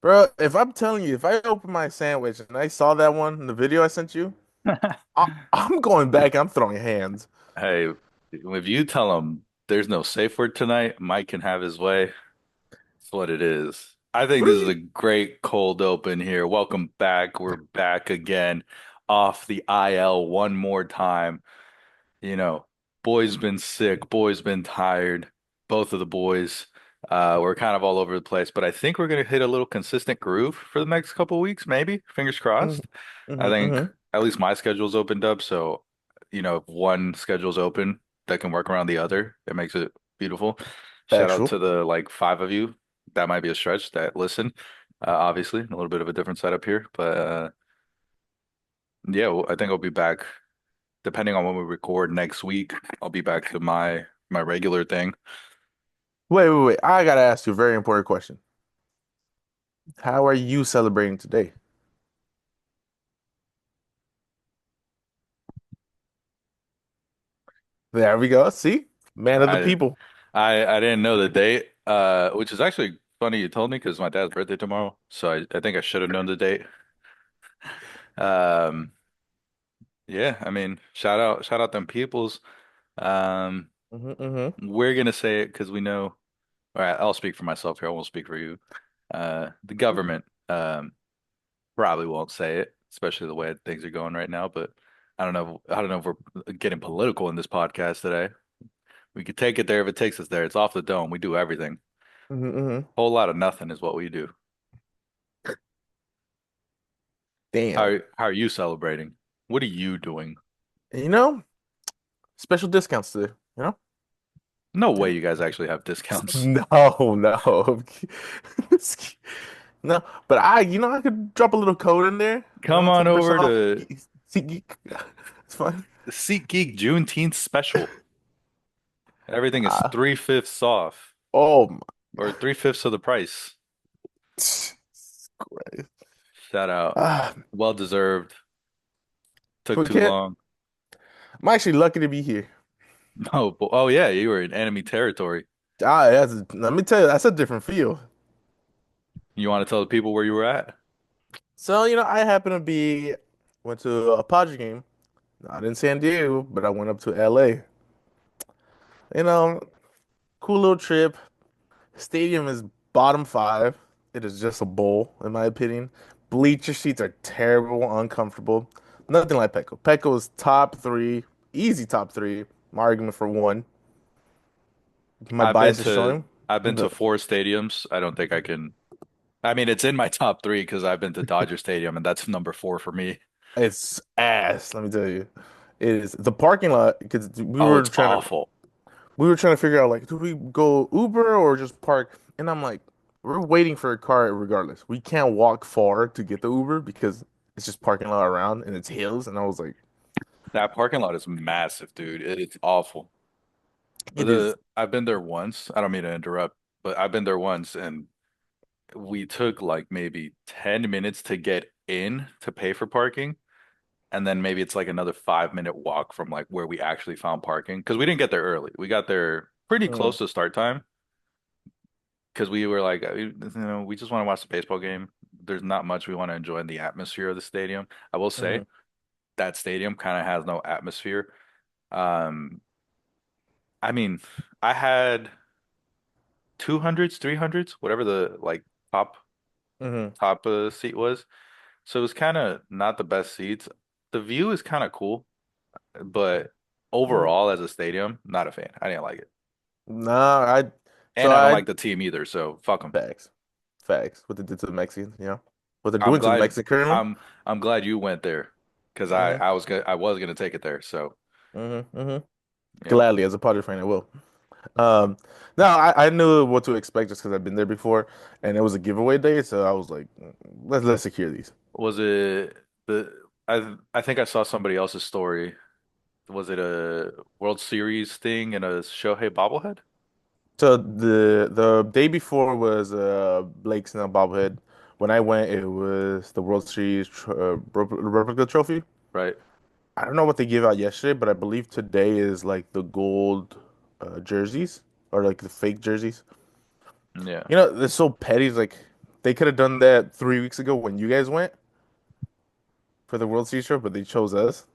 Bro, if I'm telling you, if I open my sandwich and I saw that one in the video I sent you, I'm going back. I'm throwing hands. Hey, if you tell him there's no safe word tonight, Mike can have his way. That's what it is. I think What are this is you? a great cold open here. Welcome back. We're back again off the IL one more time. You know, boy's been sick, boy's been tired. Both of the boys. We're kind of all over the place, but I think we're gonna hit a little consistent groove for the next couple of weeks, maybe. Fingers Mm-hmm, crossed. I think mm-hmm. at least my schedule's opened up, so if one schedule's open that can work around the other, it makes it beautiful. Shout out Factual. to the like five of you. That might be a stretch that listen. Obviously, a little bit of a different setup here, but yeah, I think I'll be back depending on when we record next week. I'll be back to my regular thing. Wait. I gotta ask you a very important question. How are you celebrating today? There we go. See? Man of the I people. I didn't know the date, which is actually funny you told me because my dad's birthday tomorrow, so I think I should have known the date. Um, yeah, I mean, shout out them peoples. Um, Mm-hmm. we're gonna say it because we know. All right, I'll speak for myself here. I won't speak for you. The government probably won't say it, especially the way things are going right now. But I don't know if we're getting political in this podcast today. We could take it there if it takes us there. It's off the dome. We do everything. Mm-hmm. Whole lot of nothing is what we do. Damn. How are you celebrating? What are you doing? You know, special discounts today. You know? No way Yeah. you guys actually have discounts. No. No, but I could drop a little code in there, Come on 10% over off. to SeatGeek. It's fine. the SeatGeek Juneteenth special. Everything is Ah, three-fifths off oh my or three-fifths of the price. Christ. Shout out. Ah, Well deserved. Took too Phuket, long. I'm actually lucky to be here. Oh yeah, you were in enemy territory. Let me tell you, that's a different feel. You want to tell the people where you were at? So, I happen to went to a Padre game, not in San Diego, but I went up to LA. You know, cool little trip. Stadium is bottom five. It is just a bowl, in my opinion. Bleacher seats are terrible, uncomfortable. Nothing like Petco. Petco is top three, easy top three. My argument for one. My I've been bias is to showing. I've been to The, four stadiums. I don't think I can. I mean, it's in my top three because I've been to Dodger Stadium, and that's number four for me. it's ass, let me tell you. It is the parking lot because Oh, it's awful. we were trying to figure out like, do we go Uber or just park? And I'm like, we're waiting for a car regardless. We can't walk far to get the Uber because it's just parking lot around and it's hills. And I was like, That parking lot is massive, dude. It's awful. it is. I've been there once. I don't mean to interrupt, but I've been there once, and we took like maybe 10 minutes to get in to pay for parking. And then maybe it's like another 5 minute walk from like where we actually found parking because we didn't get there early. We got there pretty Mm, close to start time because we were like, we just want to watch the baseball game. There's not much we want to enjoy in the atmosphere of the stadium. I will say mhm. that stadium kind of has no atmosphere. Um, I mean, I had 200s, 300s, whatever the like top Hmm. top seat was. So it was kind of not the best seats. The view is kind of cool, but Hmm. overall as a stadium, not a fan. I didn't like it. Nah, so And I don't I like the team either, so fuck them. facts, facts. What they did to the Mexicans, what they're I'm doing to the glad Mexican currently. I'm glad you went there because Hmm. I was gonna take it there. So, Hmm. you know, Gladly, as a Padre fan, I will. Um, no, I knew what to expect just because I've been there before, and it was a giveaway day, so I was like, let's secure these. was it the I think I saw somebody else's story. Was it a World Series thing and a Shohei bobblehead? So the day before was Blake Snell bobblehead. When I went, it was the World Series replica trophy. Right. I don't know what they gave out yesterday, but I believe today is like the gold jerseys or like the fake jerseys. Yeah. They're so petty. It's like They could have done that 3 weeks ago when you guys went for the World Series trip, but they chose us.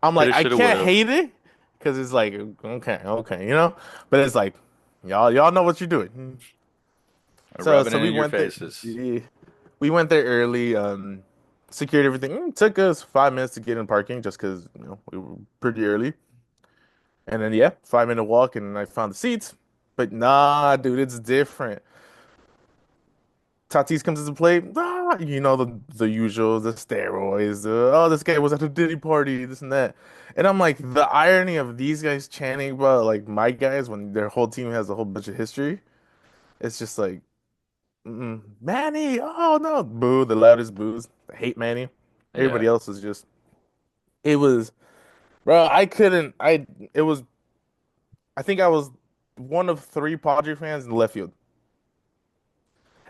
I'm like, Coulda, I shoulda, woulda can't have. hate it because it's like, okay, okay, but it's like, y'all know what you're doing. So Rubbing it we in your went there. faces. Yeah, we went there early. Secured everything. Took us 5 minutes to get in parking just because we were pretty early. And then yeah, 5 minute walk, and I found the seats. But nah, dude, it's different. Tatis comes into play. The usual, the steroids. This guy was at a Diddy party, this and that. And I'm like, the irony of these guys chanting about like my guys when their whole team has a whole bunch of history. It's just like, Manny. Oh no, boo! The loudest boos. I hate Manny. Yeah. Everybody else was just. It was, bro. I couldn't. I. It was. I think I was one of three Padre fans in the left field.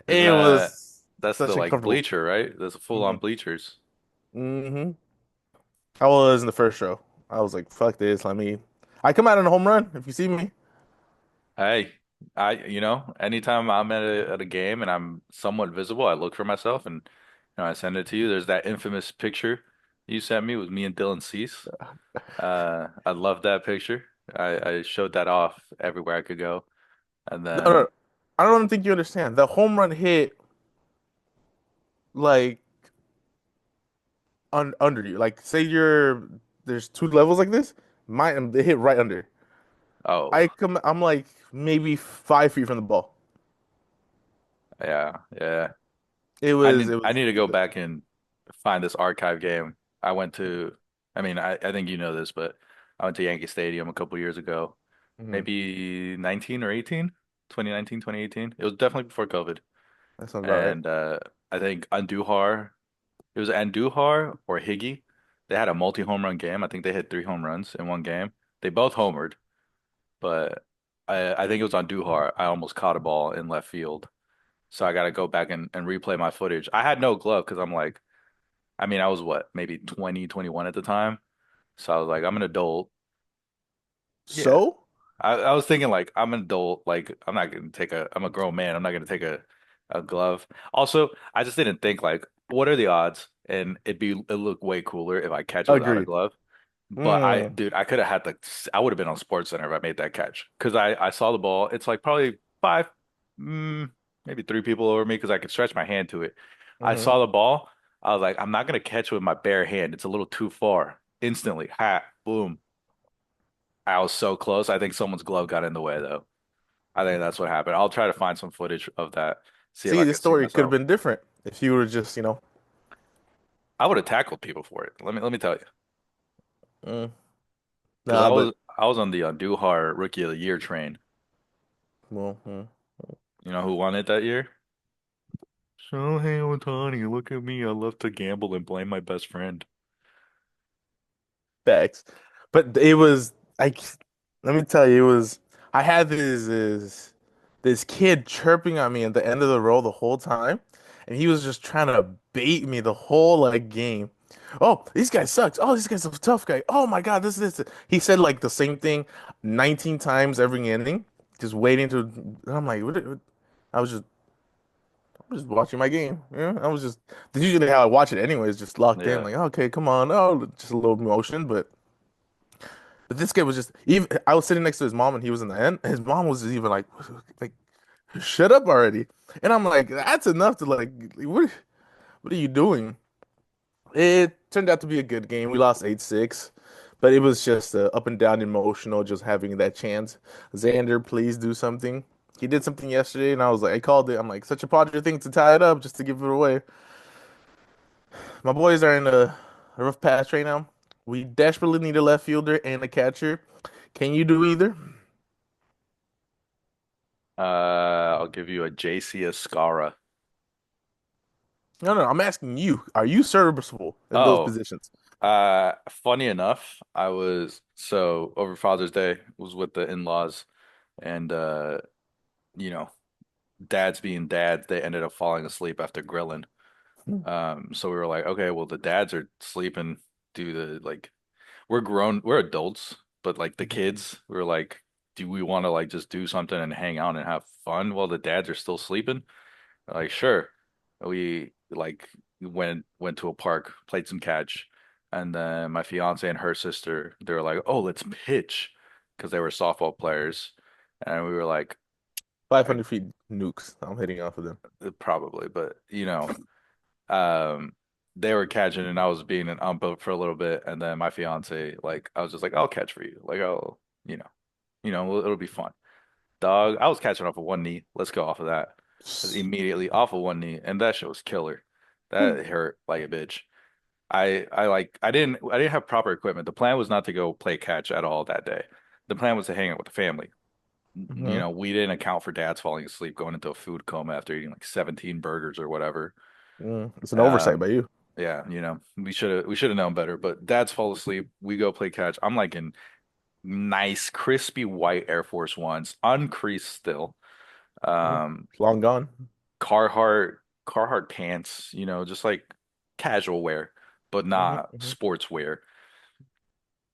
Is It was that's the such a like comfortable. bleacher, right? That's full Mm-hmm. on bleachers. Mm-hmm. I was in the first row. I was like, fuck this. Let me. I come out in a home run if you see me. Hey, anytime I'm at a game and I'm somewhat visible, I look for myself and I send it to you. There's that infamous picture you sent me with me and Dylan Cease. I love that picture. I showed that off everywhere I could go. And No, no, then, I don't think you understand. The home run hit like under you. Like, say there's two levels like this. Mine, they hit right under. oh, I'm like maybe 5 feet from the ball. yeah, yeah. It I was. need to go back and find this archive game. I went to, I mean, I think you know this, but I went to Yankee Stadium a couple years ago, Mhm. maybe 19 or 18, 2019, 2018. It was definitely before COVID. That sounds about right. And I think Andujar, it was Andujar or Higgy. They had a multi-home run game. I think they hit 3 home runs in one game. They both homered, but I think it was Andujar. I almost caught a ball in left field. So I got to go back and replay my footage. I had no glove because I'm like, I mean, I was what, maybe 20, 21 at the time. So I was like, I'm an adult. Yeah. So I was thinking like I'm an adult, like I'm a grown man. I'm not gonna take a glove. Also, I just didn't think like what are the odds? And it'd look way cooler if I catch it without a agreed. glove. But Mm, dude, I could have had I would have been on Sports Center if I made that catch. Because I saw the ball. It's like probably five, mm, maybe three people over me because I could stretch my hand to it. I hmm saw the ball. I was like, I'm not gonna catch it with my bare hand. It's a little too far. Instantly, hat, boom. I was so close. I think someone's glove got in the way though. I think that's what happened. I'll try to find some footage of that, see if See, I this can see story could have myself. been different if you would have just, I would have tackled people for it. Let me tell you. mm, Because nah, but I was on the Andujar Rookie of the Year train. well, You know who won it that year? Shohei Ohtani, look at me. I love to gamble and blame my best friend. facts. But it was like, let me tell you, I had this kid chirping on me at the end of the row the whole time, and he was just trying to bait me the whole like game. Oh, these guys sucks. Oh, this guy's a tough guy. Oh my God, this. He said like the same thing 19 times every inning, just waiting to. And I'm like, I was just watching my game. I was just. That's usually how I watch it, anyways. Just locked in, Yeah. like, okay, come on, oh, just a little motion, but this guy was just even. I was sitting next to his mom, and he was in the end. His mom was even like, shut up already. And I'm like, that's enough to like, what are you doing? It turned out to be a good game. We lost 8-6, but it was just up and down emotional, just having that chance. Xander, please do something. He did something yesterday, and I was like, I called it. I'm like, such a Padre thing to tie it up just to give it away. My boys are in a rough patch right now. We desperately need a left fielder and a catcher. Can you do either? I'll give you a JC Escara. No, no, I'm asking you. Are you serviceable in those Oh, positions? funny enough, I was so over Father's Day was with the in-laws and you know, dads being dads, they ended up falling asleep after grilling. So we were like, okay, well the dads are sleeping due to like we're grown, we're adults, but like the kids, we were like, do we want to like just do something and hang out and have fun while the dads are still sleeping? Like, sure. We like went to a park, played some catch, and then my fiance and her sister, they were like, "Oh, let's pitch," because they were softball players, and we were like, I, 500 feet nukes. I'm hitting off of them. probably, but um, they were catching, and I was being an ump for a little bit, and then my fiance, like, I was just like, "I'll catch for you," like, "Oh, it'll be fun." Dog, I was catching off of one knee. Let's go off of that. Immediately off of one knee, and that shit was killer. That hurt like a bitch. I didn't have proper equipment. The plan was not to go play catch at all that day. The plan was to hang out with the family. Hmm. We didn't account for dads falling asleep, going into a food coma after eating like 17 burgers or whatever. It's an oversight by Um, you. yeah, we should have known better. But dads fall asleep. We go play catch. I'm like in nice, crispy white Air Force Ones, uncreased still. Mm. Um, Long gone. Carhartt pants, just like casual wear, but Hmm. not Hmm. sports wear.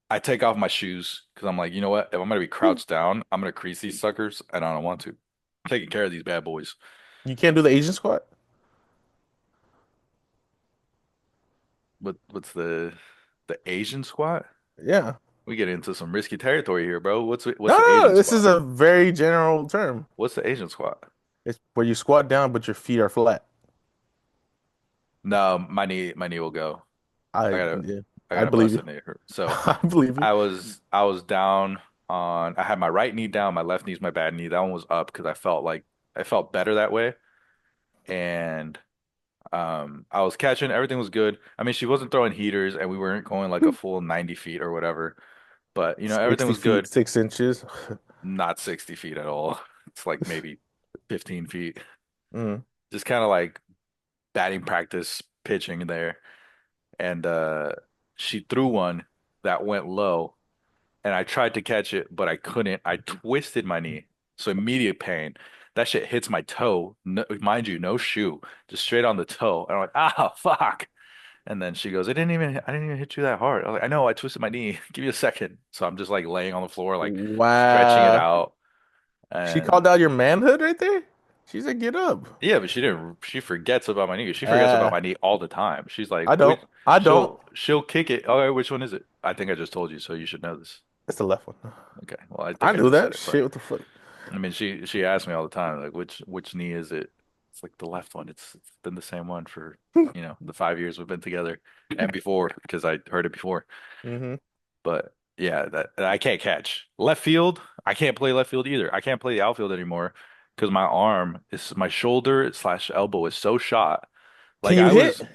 I take off my shoes because I'm like, you know what? If I'm gonna be crouched down, I'm gonna crease these suckers, and I don't want to. I'm taking care of these bad boys. You can't do the Asian squat? What's the Asian squat? Yeah. We get into some risky territory here, bro. What's No, the no, no. Asian This is squat? a very general term. What's the Asian squat? It's where you squat down, but your feet are flat. No, my knee will go. I gotta Yeah, I I gotta believe bust a you. knee. So I believe you. I was down on I had my right knee down, my left knee's my bad knee. That one was up because I felt better that way. And I was catching, everything was good. I mean, she wasn't throwing heaters and we weren't going like a full 90 feet or whatever. But everything 60 was feet, good. 6 inches. Not 60 feet at all. It's like maybe 15 feet. Mm. Just kind of like batting practice pitching there. And she threw one that went low and I tried to catch it, but I couldn't. I twisted my knee. So immediate pain. That shit hits my toe. No, mind you, no shoe, just straight on the toe. And I'm like, ah, fuck. And then she goes, I didn't even hit you that hard. I was like, I know, I twisted my knee. Give me a second. So I'm just like laying on the floor, like stretching it Wow. out. She And called out your manhood right there. She said, "Get up." yeah, but she forgets about my knee. She forgets about Uh, my knee all the time. She's like, I which, don't. I don't. she'll kick it. All right, which one is it? I think I just told you, so you should know this. It's the left one. Okay. Well, I I think I knew just said that. it, but Shit, what the fuck? I mean, she asks me all the time, like, which knee is it? It's like the left one. It's been the same one for, the 5 years we've been together and before, because I heard it before. Hmm. But yeah, that I can't catch. Left field, I can't play left field either. I can't play the outfield anymore because my shoulder slash elbow is so shot. Can Like you I hit? was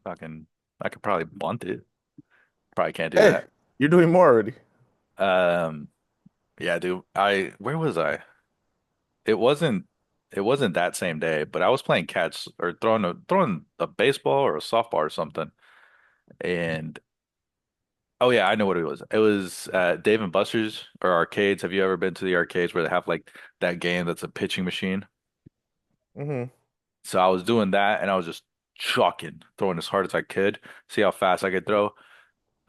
fucking, I could probably bunt it. Probably can't do Hey, that. you're doing more already. Um, yeah, dude. Where was I? It wasn't it wasn't that same day, but I was playing catch or throwing a baseball or a softball or something. And oh yeah, I know what it was. It was Dave and Buster's or arcades. Have you ever been to the arcades where they have like that game that's a pitching machine? Hmm. So I was doing that and I was just chucking, throwing as hard as I could, see how fast I could throw.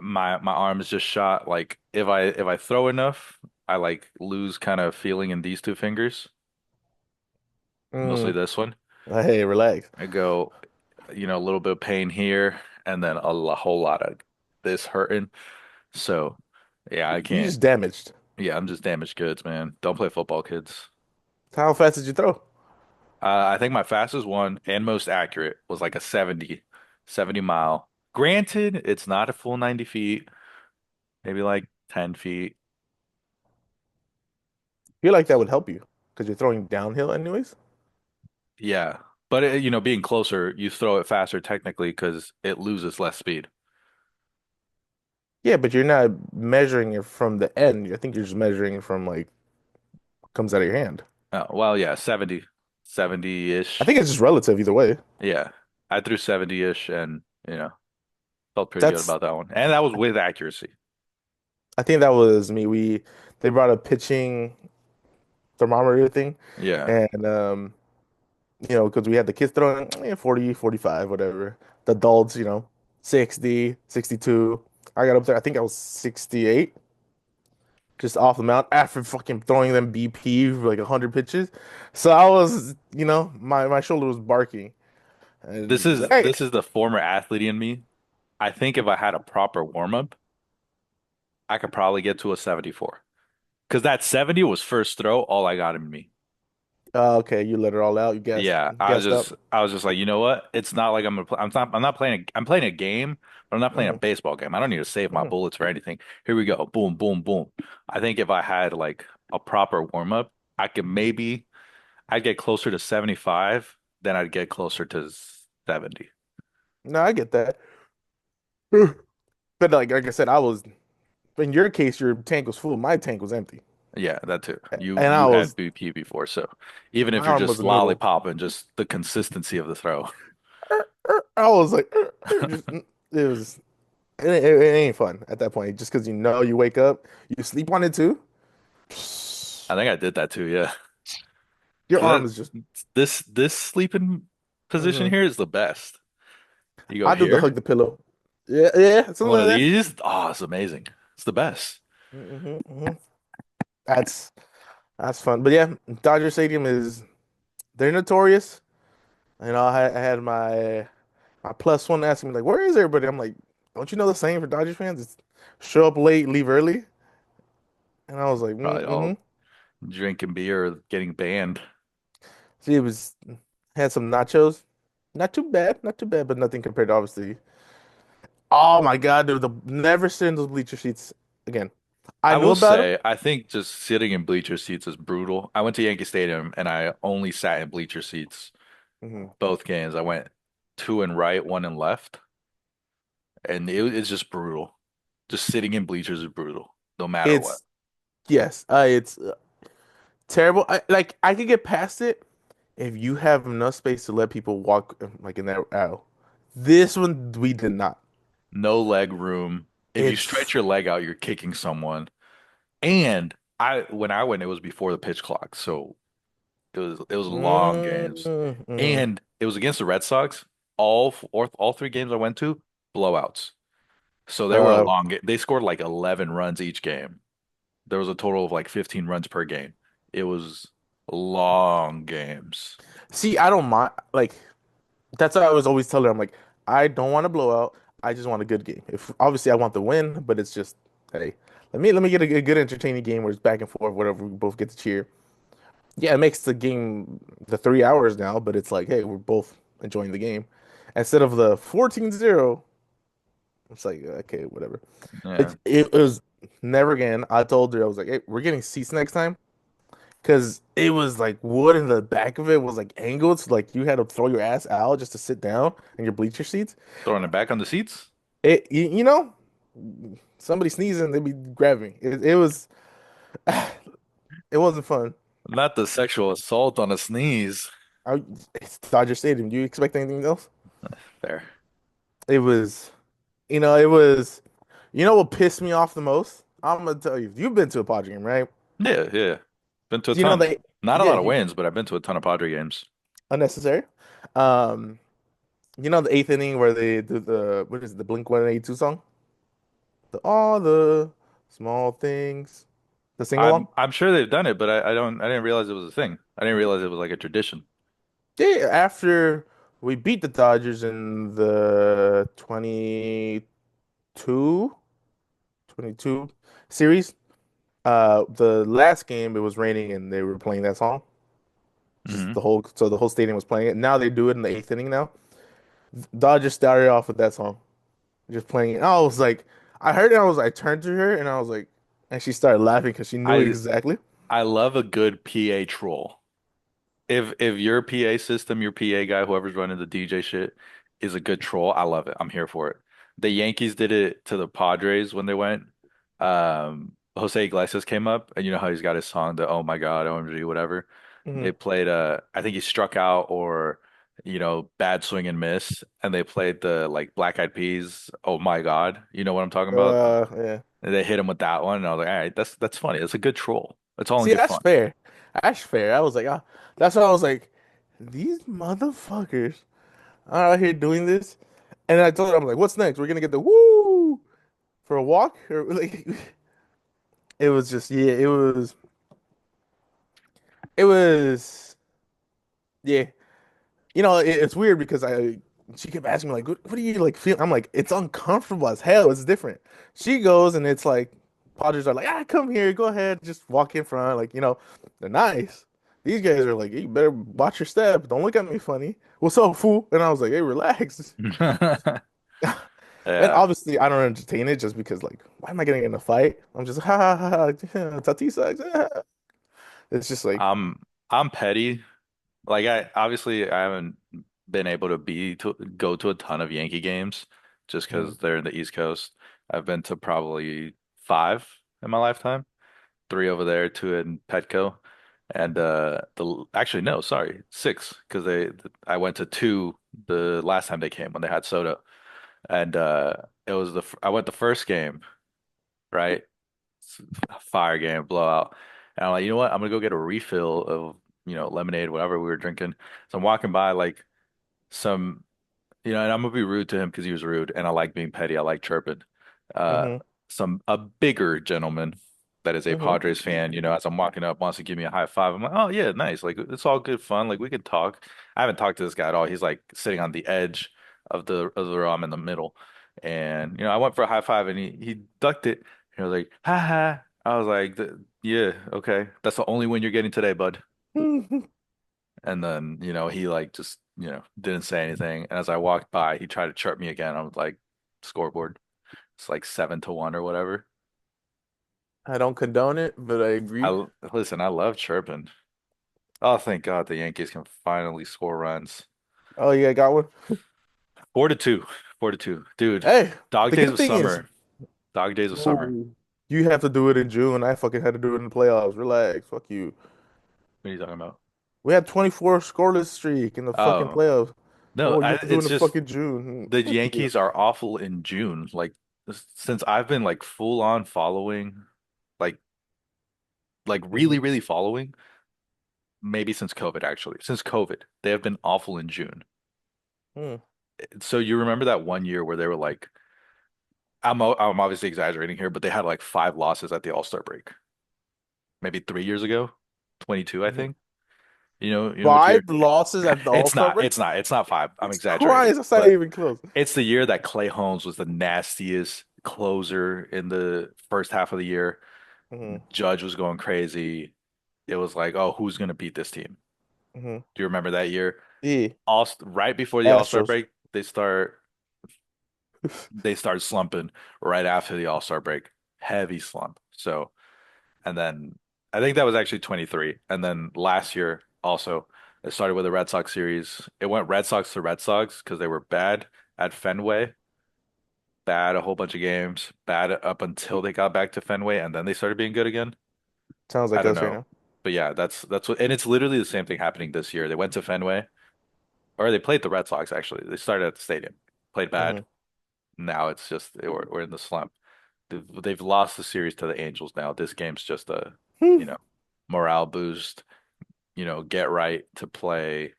My arm is just shot. Like if I throw enough, I like lose kind of feeling in these two fingers, mostly Mm. this one. Hey, relax. I go, a little bit of pain here, and then whole lot of this hurting. So, yeah, I You can't. just damaged. Yeah, I'm just damaged goods, man. Don't play football, kids. How fast did you throw? I think my fastest one and most accurate was like a 70 mile. Granted, it's not a full 90 feet, maybe like 10 feet. I feel like that would help you because you're throwing downhill anyways. Yeah. But, being closer, you throw it faster technically because it loses less speed. Yeah, but you're not measuring it from the end. I think you're just measuring it from like comes out of your hand. Oh, well, yeah, 70 I 70-ish. think it's just relative either way. Yeah. I threw 70-ish and, felt pretty good That's about that one. And that was with accuracy. I think that was me. They brought a pitching thermometer thing, Yeah. and because we had the kids throwing 40, 45, whatever. The adults, 60, 62. I got up there. I think I was 68. just off the mound after fucking throwing them BP for like 100 pitches. So I was, my shoulder was barking, This and I was is like, hey, this is the former athlete in me. I think if I had a proper warm up, I could probably get to a 74. Because that 70 was first throw, all I got in me. okay, you let it all out. You Yeah, gassed up. I was just like, you know what? It's not like I'm not playing I'm playing a game, but I'm not playing a Hmm. baseball game. I don't need to save my Hmm. bullets for anything. Here we go. Boom, boom, boom. I think if I had like a proper warm up, I could maybe I'd get closer to 75 than I'd get closer to 70. No, I get that. But like I said, I was in your case, your tank was full. My tank was empty, Yeah, that too. and You had BP before, so even my if you're arm was just a noodle. lollipopping, just the consistency of the throw. I was like, it was, it ain't fun at that point. Just because you wake up, you sleep on it too. I think I did that too, yeah. Your So arm is just. this sleeping position Mhm. here is the best. You go I do the here, hug the pillow. Yeah, yeah, something one like of that. these. Oh, it's amazing. It's the best. Hmm. Hmm. That's that's fun. But yeah, Dodger Stadium is they're notorious. I had my plus one asking me like, "Where is everybody?" I'm like, "Don't you know the saying for Dodgers fans? It's show up late, leave early." And I was like, Probably "Mm-hmm." all drinking beer or getting banned. See, it was had some nachos. Not too bad, but nothing compared to obviously. Oh my God, dude, the never sit in those bleacher seats again. I I knew will about them. say, I think just sitting in bleacher seats is brutal. I went to Yankee Stadium and I only sat in bleacher seats Hmm. both games. I went two in right, one in left, and it's just brutal. Just sitting in bleachers is brutal, no matter what. It's yes, it's terrible. I could get past it if you have enough space to let people walk like in that aisle. This one we did not. No leg room. If you stretch It's your leg out, you're kicking someone. And when I went, it was before the pitch clock, so it was long games, mm. and it was against the Red Sox. All three games I went to, blowouts. So they were Uh, long. They scored like 11 runs each game. There was a total of like 15 runs per game. It was long games. See, I don't mind. Like that's what I was always telling her. I'm like, I don't want to blow out. I just want a good game. If obviously I want the win, but it's just hey, let me get a good entertaining game where it's back and forth, whatever. We both get to cheer. Yeah, it makes the game the 3 hours now, but it's like, hey, we're both enjoying the game instead of the 14-0. It's like okay, whatever. Yeah, It was never again. I told her I was like, hey, we're getting seats next time. Because it was like wood in the back of it was like angled, so like you had to throw your ass out just to sit down in your bleacher seats. throwing it back on the seats. You know, somebody sneezing, they'd be grabbing. It was, it wasn't fun. Not the sexual assault on a sneeze. It's Dodger Stadium. Do you expect anything else? There. It was, it was, what pissed me off the most? I'm gonna tell you. You've been to a Padre game, right? Yeah, yeah. Been to a Do you know ton. they? Not a Yeah, lot of wins, but I've been to a ton of Padre games. unnecessary. Um, the eighth inning where they do the what is it, the Blink 182 song? All the small things. The sing along? I'm sure they've done it, but I didn't realize it was a thing. I didn't realize it was like a tradition. Yeah, after we beat the Dodgers in the 22 series, the last game it was raining and they were playing that song. Just Hmm. the whole stadium was playing it. Now they do it in the eighth inning now. Dodgers started off with that song, just playing it. I was like, I heard it, I turned to her and I was like, and she started laughing because she knew I exactly. I love a good PA troll. If your PA system, your PA guy, whoever's running the DJ shit, is a good troll, I love it. I'm here for it. The Yankees did it to the Padres when they went. Jose Iglesias came up, and you know how he's got his song, the "Oh My God, OMG," whatever. They Hmm. played I think he struck out or bad swing and miss, and they played the like Black Eyed Peas, "Oh My God," you know what I'm talking about? Yeah. And they hit him with that one, and I was like, all right, that's funny. That's a good troll. It's all in See, good that's fun. fair. That's fair. I was like, that's why I was like, these motherfuckers are out here doing this. And I told her, I'm like, what's next? We're gonna get the woo for a walk, or like, it was just yeah, it was yeah. It's weird because I she kept asking me like, what do you like feel? I'm like, it's uncomfortable as hell. It's different. She goes and it's like Padres are like, come here, go ahead, just walk in front. Like, they're nice. These guys are like, hey, you better watch your step. Don't look at me funny. What's up, fool? And I was like, hey, relax. And Yeah, obviously, I don't entertain it just because, like, why am I getting in a fight? I'm just ha ha ha, ha, Tati sucks. It's just like, I'm I'm petty. Like I haven't been able to be to go to a ton of Yankee games just mm, because they're in the East Coast. I've been to probably five in my lifetime, three over there, two in Petco, and the actually no, sorry, six because I went to two the last time they came when they had Soto, and it was I went the first game, right? Fire game, blowout. And I'm like, you know what? I'm gonna go get a refill of, lemonade, whatever we were drinking. So I'm walking by like some, and I'm gonna be rude to him because he was rude, and I like being petty. I like chirping. Uh, mm-hmm, a bigger gentleman that is a mm-hmm. Padres fan, as I'm walking up, wants to give me a high five. I'm like, oh yeah, nice. Like it's all good fun. Like we can talk. I haven't talked to this guy at all. He's like sitting on the edge of the row. I'm in the middle, and I went for a high five, and he ducked it. He was like, ha ha. I was like, yeah, okay. That's the only win you're getting today, bud. And then, he like just, didn't say anything. And as I walked by, he tried to chirp me again. I was like, scoreboard. It's like 7-1 or whatever. I don't condone it, but I agree. Listen, I love chirping. Oh, thank God the Yankees can finally score runs. Oh yeah, I got one. 4-2. 4-2. Dude, Hey, dog the days good of thing is, summer. Dog days of summer. no, you have to do it in June. I fucking had to do it in the playoffs. Relax, fuck you. What are you talking about? We had 24 scoreless streak in the fucking Oh, playoffs. no, Oh, you have to do it in it's the just fucking June. the Fuck you. Yankees are awful in June. Like since I've been like full on following, like Hmm. really, really following. Maybe since COVID, actually. Since COVID, they have been awful in June. Hmm. So you remember that one year where they were like, I'm obviously exaggerating here, but they had like five losses at the All-Star break. Maybe 3 years ago, 22, I Hmm. think. You know what year? Five losses at the It's All-Star not, break? it's not, it's not five. I'm Jesus exaggerating, Christ, that's not but even close. it's the year that Clay Holmes was the nastiest closer in the first half of the year. Hmm. Judge was going crazy. It was like, oh, who's gonna beat this team? Hmm. Do you remember that year? Yeah, All right before the All-Star Astros. break, they start slumping right after the All-Star break. Heavy slump. So, and then I think that was actually 23. And then last year also, it started with the Red Sox series. It went Red Sox to Red Sox because they were bad at Fenway, bad a whole bunch of games, bad up until they got back to Fenway, and then they started being good again. Sounds I like don't us right know. now. But yeah, that's what, and it's literally the same thing happening this year. They went to Fenway, or they played the Red Sox actually. They started at the stadium, played bad. Hmm. Now it's just we're in the slump. They've lost the series to the Angels now. This game's just a, you know, morale boost, get right to play,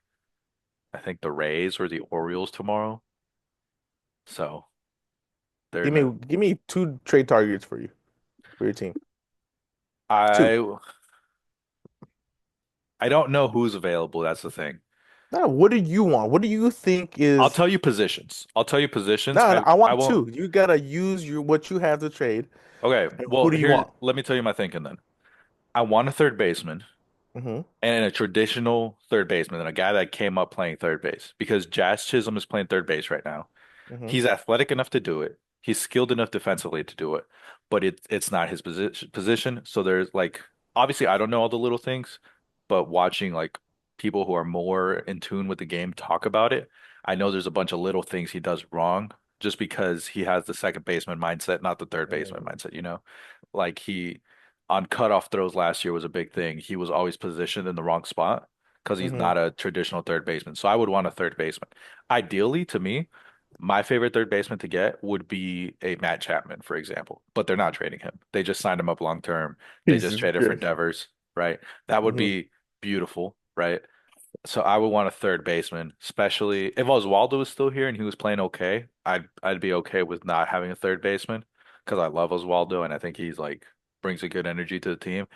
I think the Rays or the Orioles tomorrow. So they're Give in a, me give me two trade targets for your team. Two. I I don't know who's available. That's the thing. Now, what do you want? What do you think I'll is? tell you positions. I'll tell you positions. No, no, I I I want won't. two. You gotta use your what you have to trade. Okay. And Well, who do you here, want? let me tell you my thinking then. I want a third baseman. Hmm. And a traditional third baseman and a guy that came up playing third base because Jazz Chisholm is playing third base right now. Hmm. He's athletic enough to do it. He's skilled enough defensively to do it, but it's not his position. So there's like obviously I don't know all the little things, but watching like people who are more in tune with the game talk about it, I know there's a bunch of little things he does wrong just because he has the second baseman mindset, not the third baseman mindset. Like he on cutoff throws last year was a big thing. He was always positioned in the wrong spot because he's Hmm. not a traditional third baseman. So I would want a third baseman. Ideally, to me, my favorite third baseman to get would be a Matt Chapman, for example, but they're not trading him. They just signed him up long term. They just Jesus traded for Christ. Devers, right? That would Hmm. be beautiful, right? So I would want a third baseman, especially if Oswaldo was still here and he was playing okay. I'd be okay with not having a third baseman because I love Oswaldo and I think he's like brings a good energy to the team.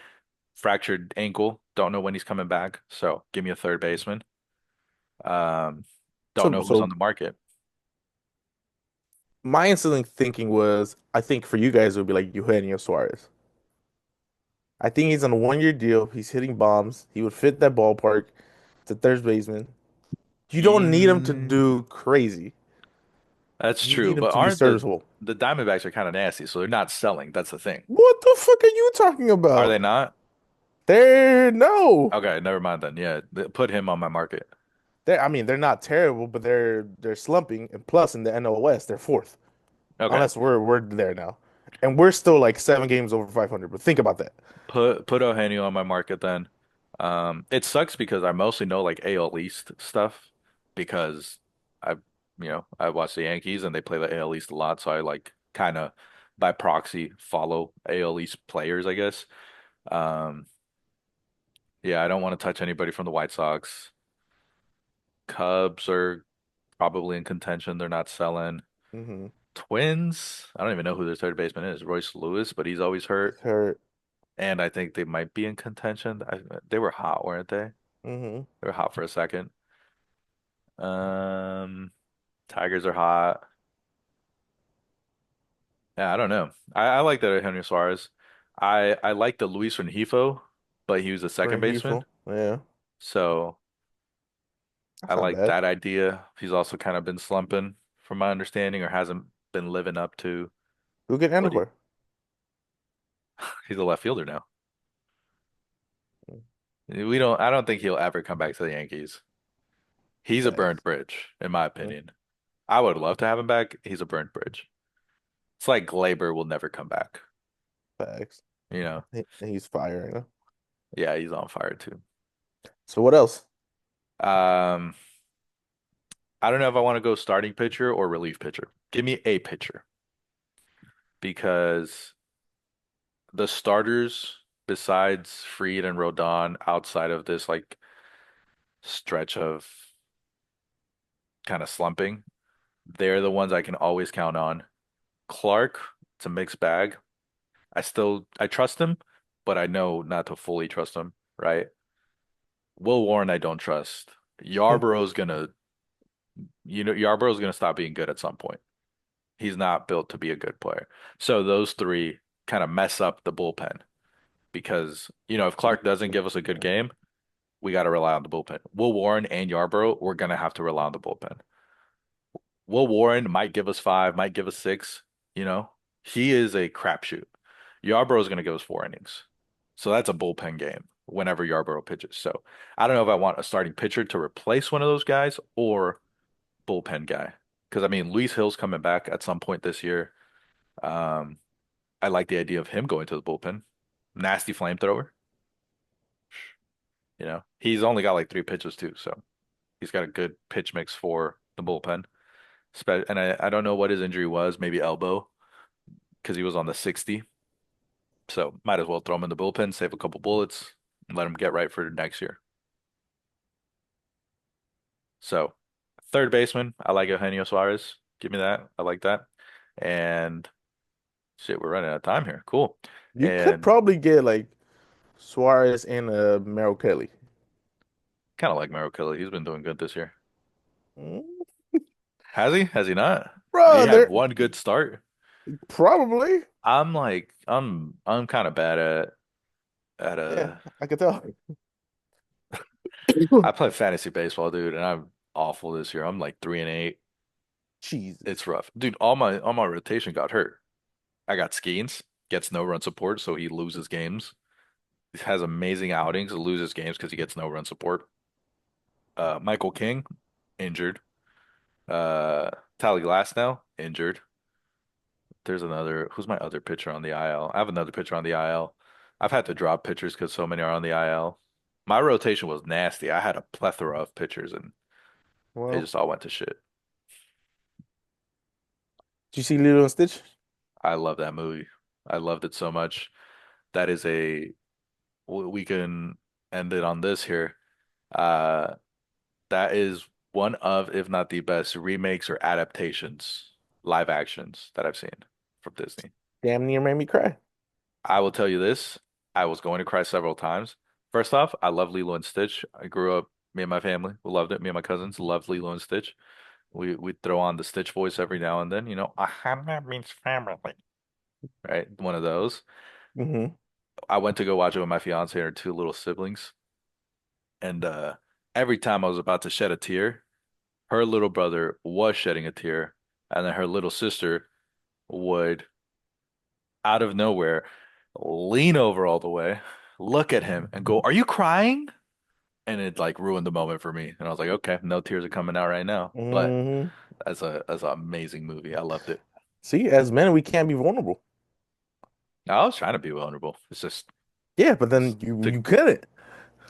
Fractured ankle, don't know when he's coming back. So give me a third baseman. Um, don't So know who's on so the market. my instant thinking was, I think for you guys it would be like Eugenio Suarez. I think he's on a 1 year deal. He's hitting bombs. He would fit that ballpark. It's a third baseman. You don't need him to Mm, do crazy. that's You true, need him but to be aren't serviceable. the Diamondbacks are kind of nasty, so they're not selling. That's the thing. What the fuck are you talking Are they about? not? They're no. Okay, never mind then. Yeah, put him on my market. I mean, they're not terrible, but they're slumping. And plus, in the NL West, they're fourth. Okay, Unless we're there now, and we're still like 7 games over 500. But think about that. put Eugenio on my market then. It sucks because I mostly know like AL East stuff because I, I watch the Yankees and they play the AL East a lot, so I like kind of by proxy follow AL East players, I guess. Um, yeah, I don't want to touch anybody from the White Sox. Cubs are probably in contention. They're not selling. Hmm. Twins, I don't even know who their third baseman is. Royce Lewis, but he's always He's hurt. hurt. And I think they might be in contention. They were hot, weren't they? Hmm. They were hot for a second. Um, Tigers are hot. Yeah, I don't know. I like that Henry Suarez. I like the Luis Rengifo, but he was a second baseman. Rengifo. Yeah, So I that's not like bad. that idea. He's also kind of been slumping, from my understanding, or hasn't been living up to Who get what Andujar? he's a left fielder now. I don't think he'll ever come back to the Yankees. He's a burned Facts. bridge, in my Mm, opinion. I would love to have him back. He's a burned bridge. It's like Glaber will never come back. facts. You know? He's fire right now. Yeah, he's on fire too. So what else? Um, I don't know if I want to go starting pitcher or relief pitcher. Give me a pitcher because the starters, besides Fried and Rodon, outside of this like stretch of kind of slumping, they're the ones I can always count on. Clark, it's a mixed bag. I trust him, but I know not to fully trust him, right? Will Warren, I don't trust. Yarborough's gonna, Yarborough's gonna stop being good at some point. He's not built to be a good player. So those three kind of mess up the bullpen because, if Clark doesn't give us a good game, we got to rely on the bullpen. Will Warren and Yarborough, we're gonna have to rely on the bullpen. Will Warren might give us five, might give us six, you know. He is a crapshoot. Yarborough's gonna give us 4 innings. So that's a bullpen game whenever Yarborough pitches. So I don't know if I want a starting pitcher to replace one of those guys or bullpen guy. Because I mean, Luis Hill's coming back at some point this year. Um, I like the idea of him going to the bullpen. Nasty flamethrower. He's only got like 3 pitches too, so he's got a good pitch mix for the bullpen. And I don't know what his injury was, maybe elbow, because he was on the 60. So might as well throw him in the bullpen, save a couple bullets, and let him get right for next year. So third baseman, I like Eugenio Suarez. Give me that. I like that. And shit, we're running out of time here. Cool. You could And probably get like Suarez and Merrill Kelly. kind of like Merrill Kelly. He's been doing good this year. Mm, Has he? Has he not? He Bro, had they're one good start. probably. I'm kind of bad at Yeah, I could tell. I play fantasy baseball, dude, and I'm awful this year. I'm like 3-8. Jesus. It's rough. Dude, all my rotation got hurt. I got Skeens, gets no run support, so he loses games. He has amazing outings, loses games because he gets no run support. Michael King, injured. Uh Tally Glasnow, injured. There's another who's my other pitcher on the IL? I have another pitcher on the IL. I've had to drop pitchers because so many are on the IL. My rotation was nasty. I had a plethora of pitchers and they Well, just all went to shit. did you see Lilo and Stitch? I love that movie. I loved it so much. That is we can end it on this here. Uh, that is one of, if not the best remakes or adaptations, live actions that I've seen from Disney. Damn near made me cry. I will tell you this. I was going to cry several times. First off, I love Lilo and Stitch. I grew up, me and my family, we loved it. Me and my cousins loved Lilo and Stitch. We throw on the Stitch voice every now and then, Ahana means family, right? One of those. Hmm. I went to go watch it with my fiance and her two little siblings, and every time I was about to shed a tear, her little brother was shedding a tear, and then her little sister would, out of nowhere, lean over all the way, look at him, and go, "Are you crying?" And it like ruined the moment for me. And I was like, "Okay, no tears are coming out right now." But Hmm. as an amazing movie, I loved it. See, as men, we can't be vulnerable. I was trying to be vulnerable. It's just Yeah, but it's then you to, you couldn't.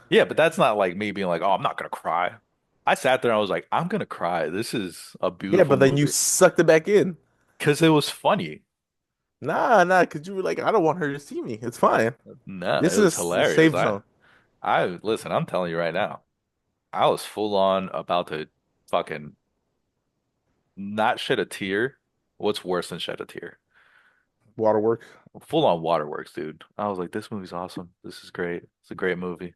yeah, but that's not like me being like, "Oh, I'm not gonna cry." I sat there and I was like, "I'm gonna cry. This is a Yeah, beautiful but then you movie." sucked it back in. Because it was funny. Nah, because you were like, I don't want her to see me. It's fine. No, it This was is a hilarious. safe I zone. I listen, I'm telling you right now, I was full on about to fucking not shed a tear. What's worse than shed a tear? Waterworks. Full on waterworks, dude. I was like, this movie's awesome. This is great. It's a great movie.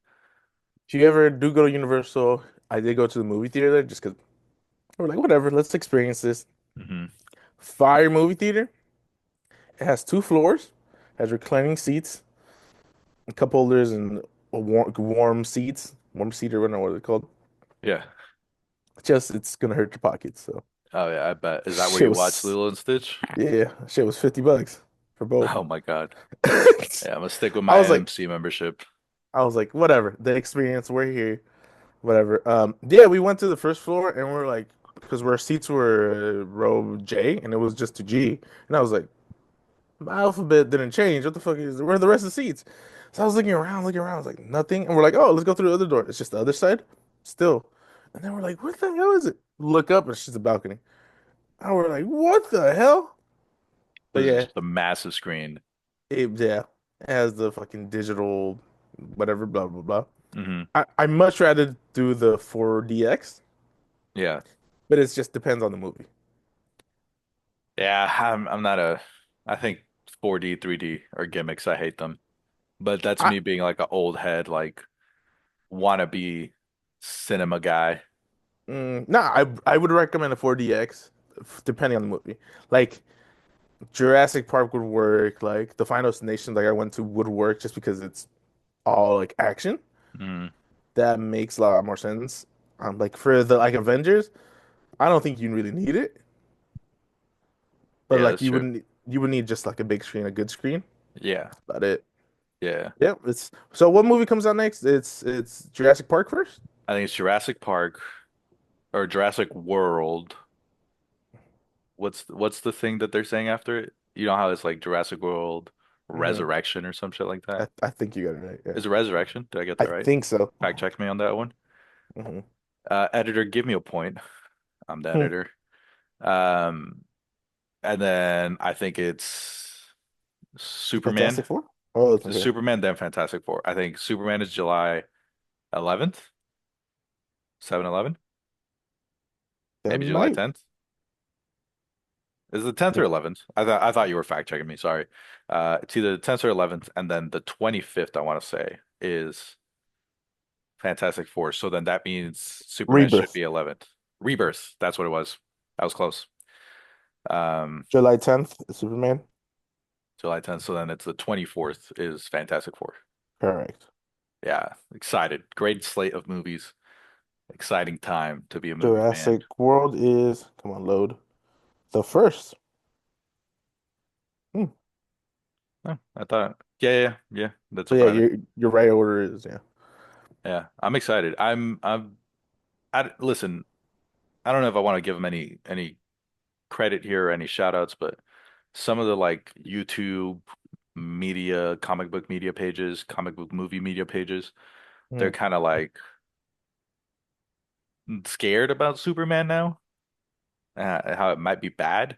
If you ever do go to Universal, I did go to the movie theater there just because we're like, whatever, let's experience this. Hmm. Fire movie theater. It has two floors, has reclining seats, cup holders, and warm seats. Warm seat or whatever what they're called. Yeah. Just it's gonna hurt your pockets. So Oh yeah, I bet. Is that where shit you watched was Lilo and Stitch? yeah, shit was $50 for both. Oh my God. Yeah, I'm gonna stick with I my was like, NMC membership. whatever. The experience, we're here. Whatever. Yeah, we went to the first floor and we're like, because our seats were row J and it was just to G, and I was like, my alphabet didn't change. What the fuck is? Where are the rest of the seats? So I was looking around. I was like, nothing, and we're like, oh, let's go through the other door. It's just the other side, still, and then we're like, what the hell is it? Look up, and it's just a balcony. And we're like, what the hell? But This is yeah, just a massive screen. it has the fucking digital, whatever, blah blah blah. Hmm. I much rather do the 4DX, Yeah. but it just depends on the movie. Yeah, I'm not a I think 4D, 3D are gimmicks. I hate them. But that's I me being like an old head, like wannabe cinema guy. I would recommend a 4DX depending on the movie. Like Jurassic Park would work, like the Final Destination like I went to would work just because it's all like action. Mm, That makes a lot more sense. Like for the like Avengers, I don't think you really need it, but yeah, like that's true. you would need just like a big screen, a good screen. Yeah, That's about it. yeah. Yep, it's so what movie comes out next? It's Jurassic Park first? I think it's Jurassic Park or Jurassic World. What's the thing that they're saying after it? You know how it's like Jurassic World Hmm. Resurrection or some shit like that? I think you got it right. Yeah. Is it Resurrection? Did I get I that right? think so. Fact check me on that one. Hmm. Editor, give me a point. I'm the editor. Um, and then I think it's Superman. Fantastic Four? Oh, The okay. Superman, then Fantastic Four. I think Superman is July 11th, 7/11, That maybe July might 10th. Is it 10th or 11th? I thought you were fact checking me. Sorry. It's either the 10th or 11th, and then the 25th, I want to say, is Fantastic Four. So then that means Superman should Rebirth. be 11th. Rebirth. That's what it was. That was close. Um, July 10th, Superman. July 10th. So then it's the 24th is Fantastic Four. Correct. Yeah, excited. Great slate of movies. Exciting time to be a movie fan. Jurassic World is, come on, load. The first. Hmm. Oh, I thought, yeah. That's So a yeah, Friday. your right order is yeah. Yeah, I'm excited. Listen, I don't know if I want to give him any credit here or any shout outs, but some of the like YouTube media, comic book media pages, comic book movie media pages, they're Hmm. kind of like scared about Superman now, how it might be bad.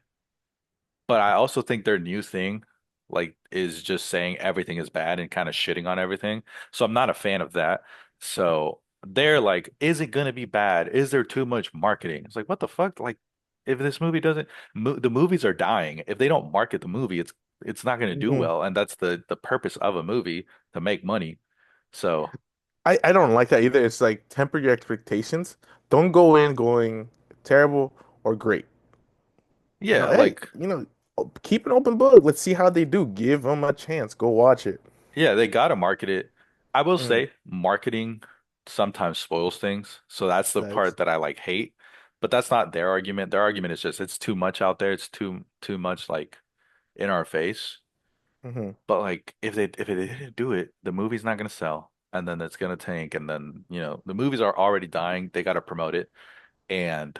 But I also think their new thing, like, is just saying everything is bad and kind of shitting on everything. So I'm not a fan of that. So they're like, is it gonna be bad? Is there too much marketing? It's like, what the fuck? Like, if this movie doesn't, mo the movies are dying. If they don't market the movie, it's not going to do Mhm. well, and that's the purpose of a movie to make money. So I don't like that either. It's like temper your expectations. Don't go in going terrible or great. yeah, Hey, like keep an open book. Let's see how they do. Give them a chance. Go watch it. yeah, they gotta market it. I will Mm, say marketing sometimes spoils things, so that's the thanks. part that I like hate. But that's not their argument. Their argument is just it's too much out there. It's too much like in our face. Hmm. But like if they didn't do it, the movie's not gonna sell, and then it's gonna tank, and then the movies are already dying. They gotta promote it, and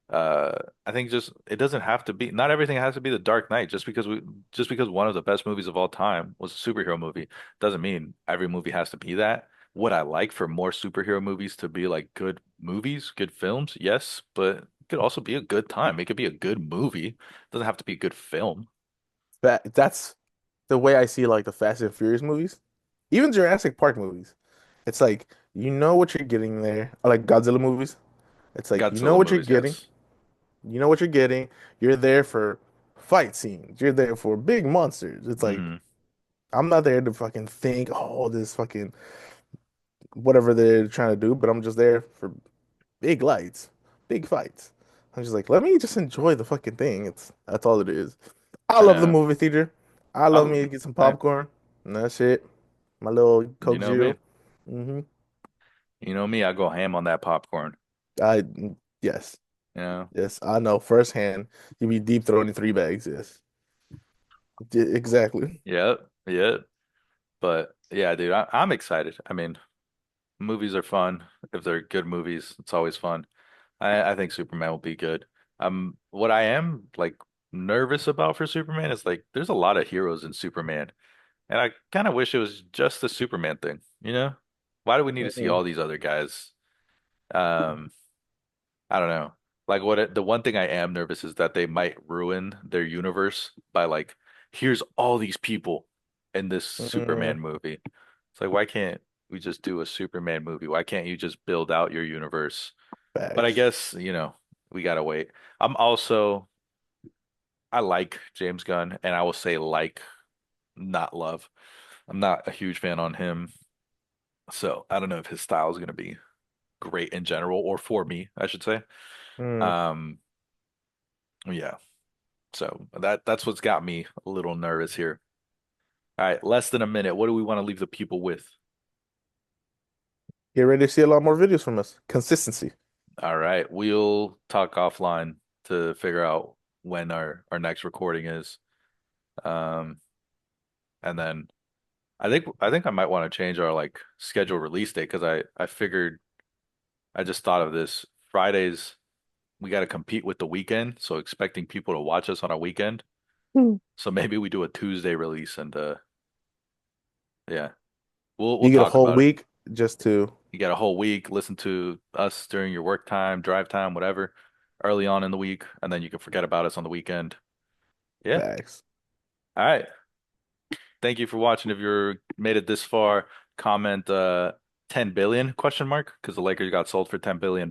I think just it doesn't have to be. Not everything has to be The Dark Knight. Just because one of the best movies of all time was a superhero movie doesn't mean every movie has to be that. Would I like for more superhero movies to be like good movies, good films? Yes, but it could also be a good time. It could be a good movie. It doesn't have to be a good film. That's the way I see like the Fast and Furious movies, even Jurassic Park movies. It's like you know what you're getting there. I like Godzilla movies. It's like you know Godzilla what you're movies, getting. yes. You know what you're getting. You're there for fight scenes. You're there for big monsters. It's like Hmm. I'm not there to fucking think, oh, this fucking whatever they're trying to do, but I'm just there for big lights, big fights. I'm just like, let me just enjoy the fucking thing. That's all it is. I love the Uh, movie theater. I love I, me to get some I, popcorn and that's it. My little you Coke know me. Zero. Hmm. You know me. I go ham on that popcorn. I yes, You know. yes, I know firsthand. You be deep throwing 3 bags. Yes, exactly. Yep. Yep. But yeah, dude, I'm excited. I mean, movies are fun. If they're good movies, it's always fun. I think Superman will be good. What I am like nervous about for Superman is like there's a lot of heroes in Superman, and I kind of wish it was just the Superman thing, you know? Why do we need to see Mm-mm. all these other guys? Um, I don't know. Like the one thing I am nervous is that they might ruin their universe by like, here's all these people in this Mm, Superman movie. It's like, why can't we just do a Superman movie? Why can't you just build out your universe? But I bags. guess, we gotta wait. I'm also I like James Gunn, and I will say like, not love. I'm not a huge fan on him, so I don't know if his style is gonna be great in general, or for me, I should say. Mm. Um, yeah. So that's what's got me a little nervous here. All right, less than a minute. What do we want to leave the people with? Get ready to see a lot more videos from us. Consistency. All right, we'll talk offline to figure out when our next recording is. Um, and then I think I might want to change our like schedule release date because I figured I just thought of this. Fridays we got to compete with the weekend, so expecting people to watch us on a weekend. Mm. So maybe we do a Tuesday release and yeah, we'll You get a talk whole about it. week just to You got a whole week, listen to us during your work time, drive time, whatever, early on in the week, and then you can forget about us on the weekend. Yeah. bags. All right. Thank you for watching. If you're made it this far, comment 10 billion question mark because the Lakers got sold for $10 billion.